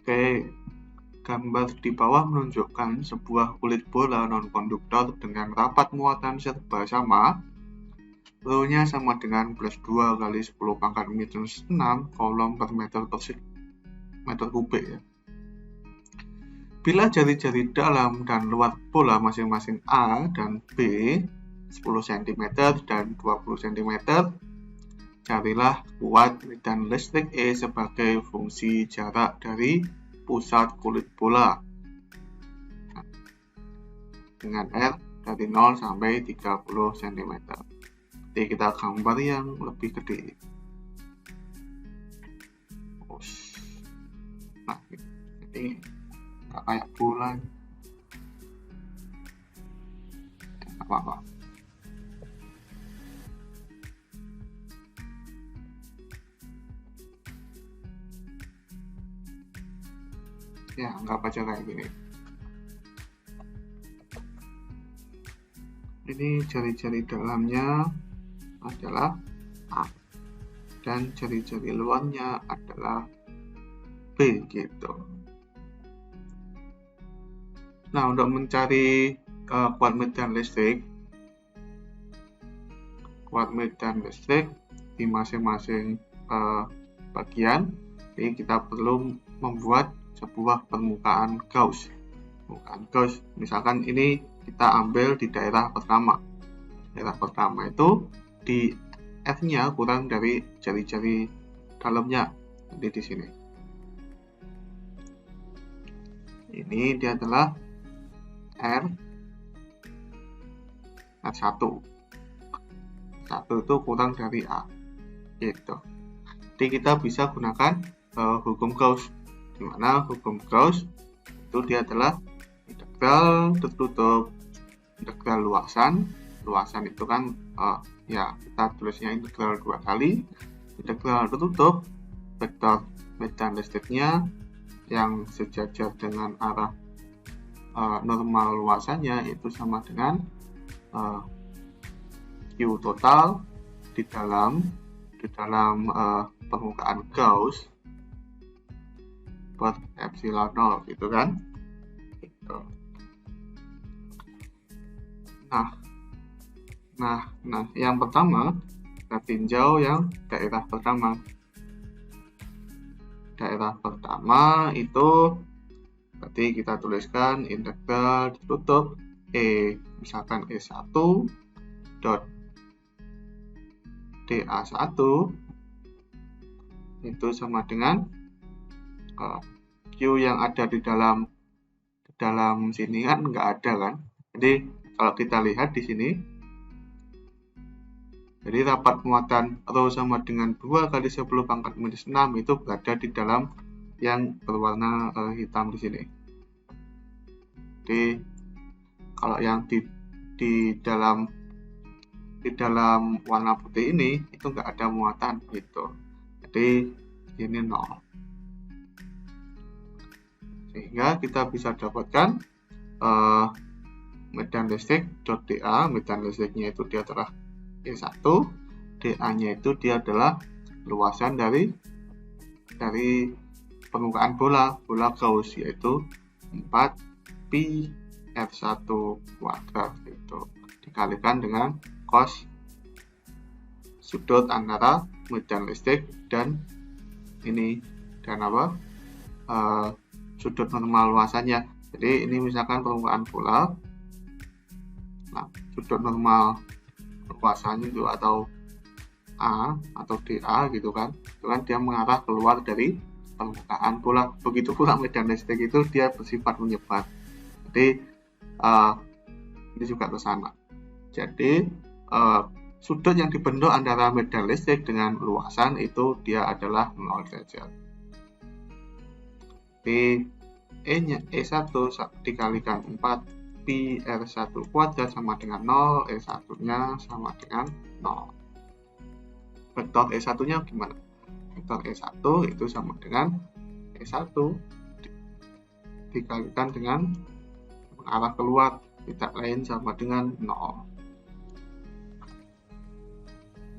Oke, gambar di bawah menunjukkan sebuah kulit bola non-konduktor dengan rapat muatan serba sama. Rho-nya sama dengan plus 2 kali 10 pangkat minus 6 kolom per meter kubik ya. Bila jari-jari dalam dan luar bola masing-masing A dan B 10 cm dan 20 cm, carilah kuat medan listrik E sebagai fungsi jarak dari pusat kulit bola dengan R dari 0 sampai 30 cm. Jadi kita gambar yang lebih gede. Nah, jadi nggak kayak bola. Apa-apa. Ya, anggap aja kayak gini. Ini jari-jari dalamnya adalah A dan jari-jari luarnya adalah B gitu. Nah, untuk mencari kuat medan listrik di masing-masing bagian, jadi kita perlu membuat sebuah permukaan Gauss. Misalkan ini kita ambil di daerah pertama. Daerah pertama itu di F-nya kurang dari jari-jari dalamnya. Jadi di sini. Ini dia adalah R1. 1 itu kurang dari A. Gitu. Jadi kita bisa gunakan hukum Gauss. Di mana hukum Gauss itu dia adalah integral tertutup integral luasan itu kan ya kita tulisnya integral 2 kali integral tertutup vektor medan listriknya yang sejajar dengan arah normal luasannya itu sama dengan Q total di dalam permukaan Gauss per epsilon 0 gitu kan. Gitu. Nah, yang pertama kita tinjau yang daerah pertama. Daerah pertama itu berarti kita tuliskan integral ditutup E, misalkan E1 dot DA1 itu sama dengan Q yang ada di dalam sini kan nggak ada kan. Jadi kalau kita lihat di sini, jadi rapat muatan Rho sama dengan 2 kali 10 pangkat minus 6 itu berada di dalam yang berwarna hitam di sini. Jadi kalau yang di dalam warna putih ini itu nggak ada muatan gitu. Jadi ini 0. Sehingga kita bisa dapatkan medan listrik .dA, medan listriknya itu dia adalah E1, dA-nya itu dia adalah luasan dari permukaan bola Gauss, yaitu 4 pi R1 kuadrat itu dikalikan dengan cos sudut antara medan listrik dan sudut normal luasannya. Jadi ini misalkan permukaan bola. Nah, sudut normal luasannya itu atau A atau DA gitu kan. Itu kan dia mengarah keluar dari permukaan bola. Begitu pula medan listrik itu dia bersifat menyebar. Jadi ini juga ke sana. Jadi sudut yang dibentuk antara medan listrik dengan luasan itu dia adalah 0 derajat. Jadi E-nya E1 dikalikan 4 pi R1 kuadrat sama dengan 0, E1-nya sama dengan 0. Vektor E1-nya gimana? Vektor E1 itu sama dengan E1 dikalikan dengan mengarah keluar, tidak lain sama dengan 0.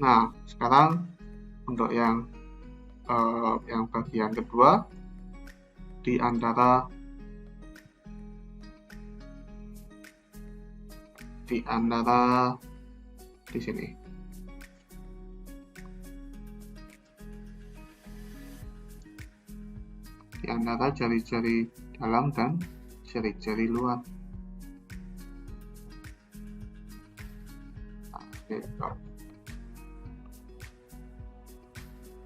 Nah, sekarang untuk yang bagian kedua, di antara di sini. Di antara jari-jari dalam dan jari-jari luar.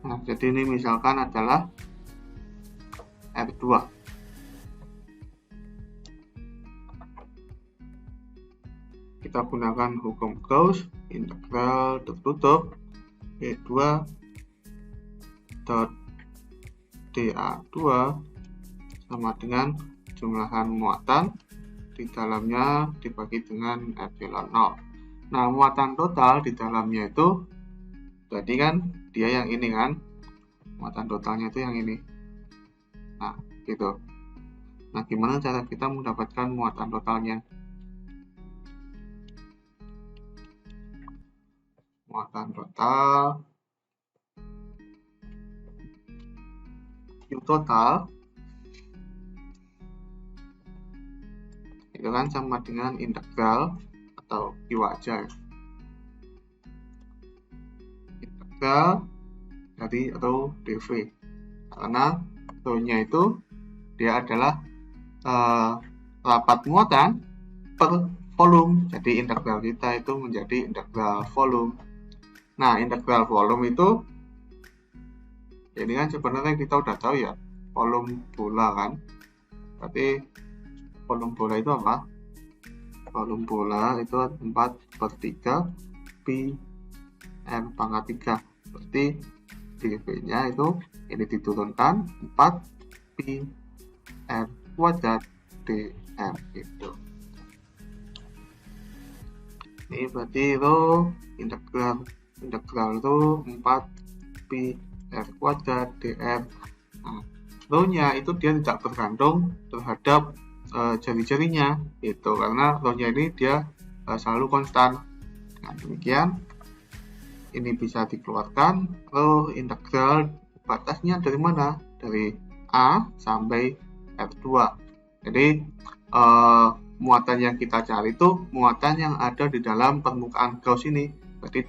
Nah, jadi ini misalkan adalah R2. Kita gunakan hukum Gauss, integral tertutup E2 dot dA2 sama dengan jumlahan muatan di dalamnya dibagi dengan epsilon 0. Nah, muatan total di dalamnya itu berarti kan dia yang ini kan, muatan totalnya itu yang ini. Nah, gitu. Nah, gimana cara kita mendapatkan muatan totalnya? Muatan total Q total itu kan sama dengan integral atau Q aja, integral dari rho dV, karena rho-nya itu dia adalah rapat muatan per volume, jadi integral kita itu menjadi integral volume. Nah, integral volume itu ini kan sebenarnya kita udah tahu ya, volume bola kan. Berarti volume bola itu apa? Volume bola itu 4/3 pi r pangkat 3. Berarti dV-nya itu ini diturunkan 4 pi r kuadrat dm gitu. Ini berarti rho integral itu 4 pi r kuadrat dm. Nah, rho-nya itu dia tidak bergantung terhadap jari-jarinya itu, karena rho-nya ini dia selalu konstan. Nah, demikian ini bisa dikeluarkan rho integral batasnya dari mana? Dari A sampai R2. Jadi muatan yang kita cari itu muatan yang ada di dalam permukaan Gauss ini. Berarti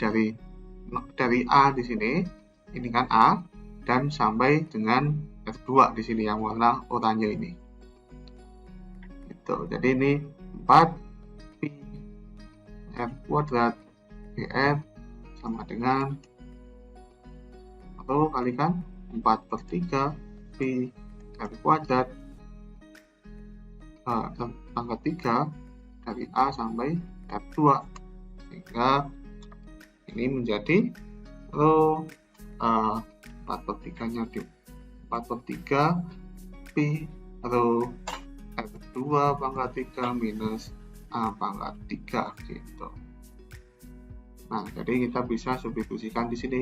dari A di sini, ini kan A, dan sampai dengan R2 di sini yang warna oranye ini. Gitu. Jadi ini 4 pi r kuadrat dr sama dengan atau kalikan 4/3 pi r kuadrat pangkat 3 dari A sampai R2, sehingga ini menjadi rho 4/3 nya di 4/3 pi rho R2 pangkat 3 minus A pangkat 3 gitu. Nah, jadi kita bisa substitusikan di sini.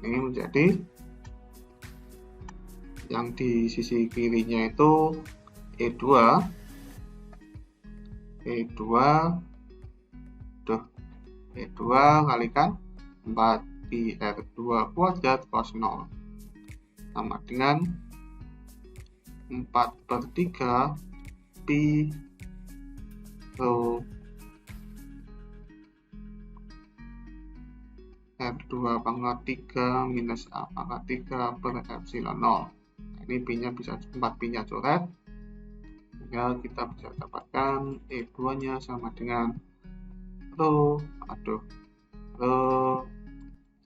Ini menjadi yang di sisi kirinya itu E2 kalikan 4 pi R2 kuadrat cos 0 sama dengan 4/3 pi rho R2 pangkat 3 minus A pangkat 3 per epsilon 0. Ini pi-nya bisa 4 pi-nya coret, sehingga kita bisa dapatkan E2-nya sama dengan rho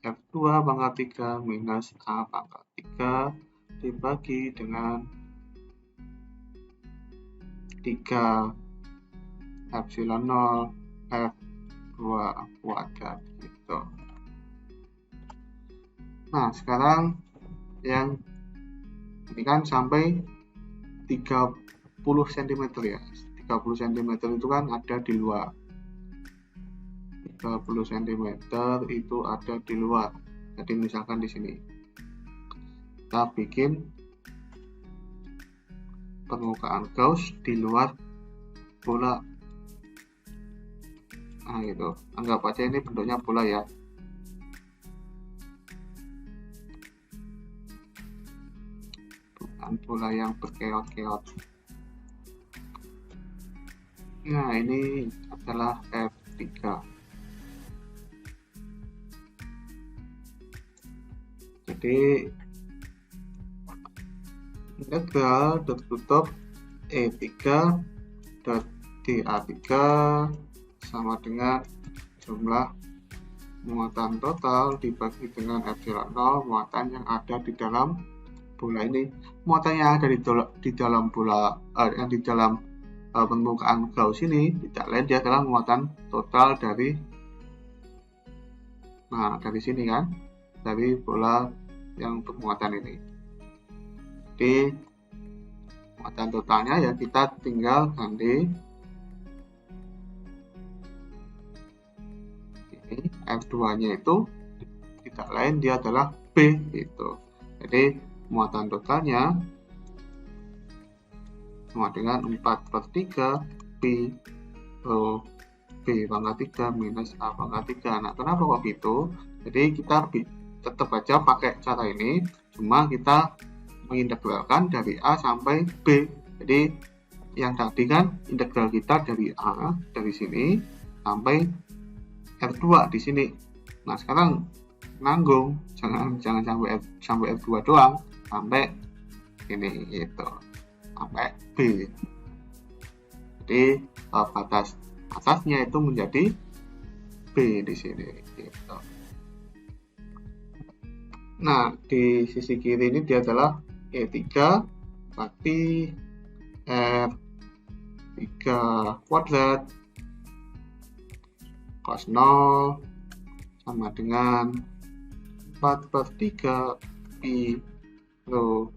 R2 pangkat 3 minus A pangkat 3 dibagi dengan 3 epsilon 0 R2 kuadrat gitu. Nah, sekarang yang ini kan sampai 30 cm ya. 30 cm itu kan ada di luar. 30 cm itu ada di luar. Jadi misalkan di sini kita bikin permukaan Gauss di luar bola. Nah, gitu. Anggap aja ini bentuknya bola ya. dan bola yang berkeot-keot. Nah, ini adalah F3. Jadi integral tertutup E3 dA3 sama dengan jumlah muatan total dibagi dengan epsilon 0 muatan yang ada di dalam bola ini. Muatan yang ada di dalam bola yang di dalam permukaan Gauss ini tidak lain dia adalah muatan total dari sini kan, dari bola yang bermuatan ini. Jadi muatan totalnya ya kita tinggal ganti ini F2 nya itu tidak lain dia adalah B gitu. Jadi muatan totalnya sama dengan 4/3 Pi rho B pangkat 3 minus A pangkat 3. Nah, kenapa kok gitu? Jadi kita tetap aja pakai cara ini, cuma kita mengintegralkan dari A sampai B. Jadi yang tadi kan integral kita dari A dari sini sampai R2 di sini. Nah, sekarang nanggung, jangan sampai F2 doang, sampai ini gitu. Sampai B. Jadi batas atasnya itu menjadi B di sini gitu. Nah, di sisi kiri ini dia adalah E3 berarti R3 kuadrat cos 0 sama dengan 4/3 Pi rho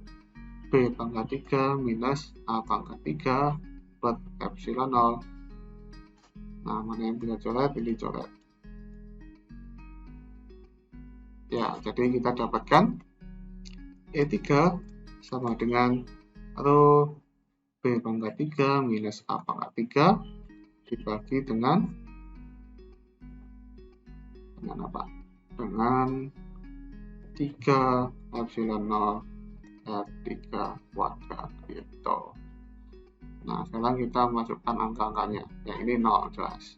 B pangkat 3 minus A pangkat 3 per epsilon 0. Nah, mana yang bisa coret, ini coret. Ya, jadi kita dapatkan E3 sama dengan rho B pangkat 3 minus A pangkat 3 dibagi dengan apa? Dengan 3 epsilon 0 R3 kuadrat gitu. Nah, sekarang kita masukkan angka-angkanya. Yang ini 0 jelas.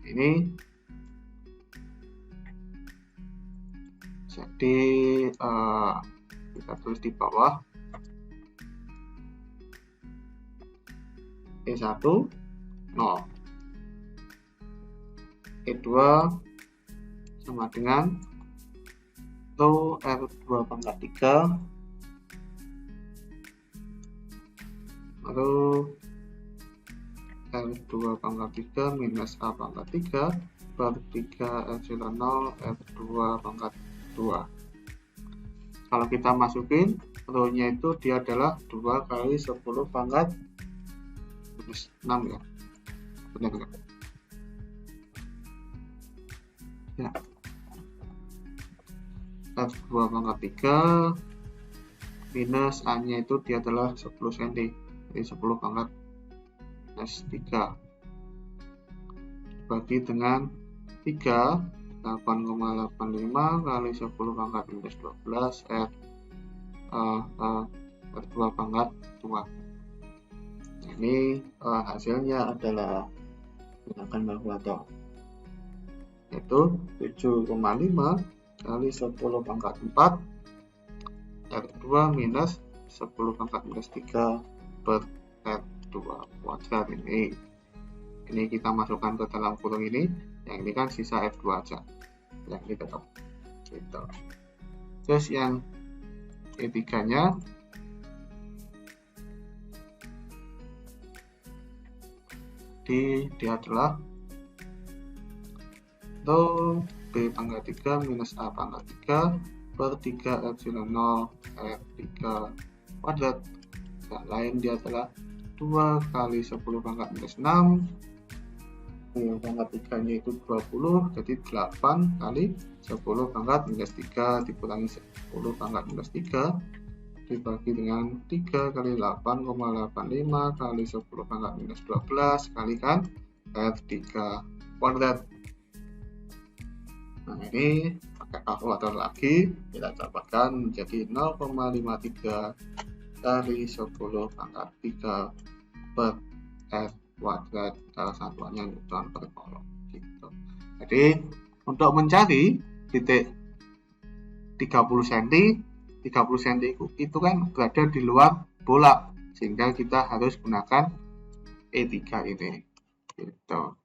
Ini jadi kita tulis di bawah E1 0, E2 sama dengan rho R2 pangkat 3 rho R2 pangkat 3 minus A pangkat 3 per 3 epsilon 0 R2 pangkat 2. Kalau kita masukin rho nya itu dia adalah 2 kali 10 pangkat minus 6 ya, benar-benar ya. R2 pangkat 3 minus A nya itu dia adalah 10 cm, jadi 10 pangkat minus 3 dibagi dengan 3 8,85 kali 10 pangkat minus 12 R2 pangkat 2. Ini hasilnya adalah menggunakan kalkulator, yaitu 7,5 kali 10 pangkat 4 R2 minus 10 pangkat minus 3 per R2 kuadrat. Ini kita masukkan ke dalam kurung ini, yang ini kan sisa F2 aja, yang ini tetap gitu. Terus yang E3 nya dia adalah rho B pangkat 3 minus A pangkat 3 per 3 epsilon 0 R3 kuadrat. Dan lain dia adalah 2 kali 10 pangkat minus 6 yang pangkat 3 nya itu 20, jadi 8 kali 10 pangkat minus 3 dikurangi 10 pangkat minus 3 dibagi dengan 3 kali 8,85 kali 10 pangkat minus 12 kalikan R3 kuadrat. Nah, ini pakai kalkulator lagi, kita dapatkan menjadi 0,53 dari 10 pangkat 3 per R kuadrat, salah satunya Newton per kolom gitu. Jadi untuk mencari titik 30 cm itu kan berada di luar bola, sehingga kita harus gunakan E3 ini gitu.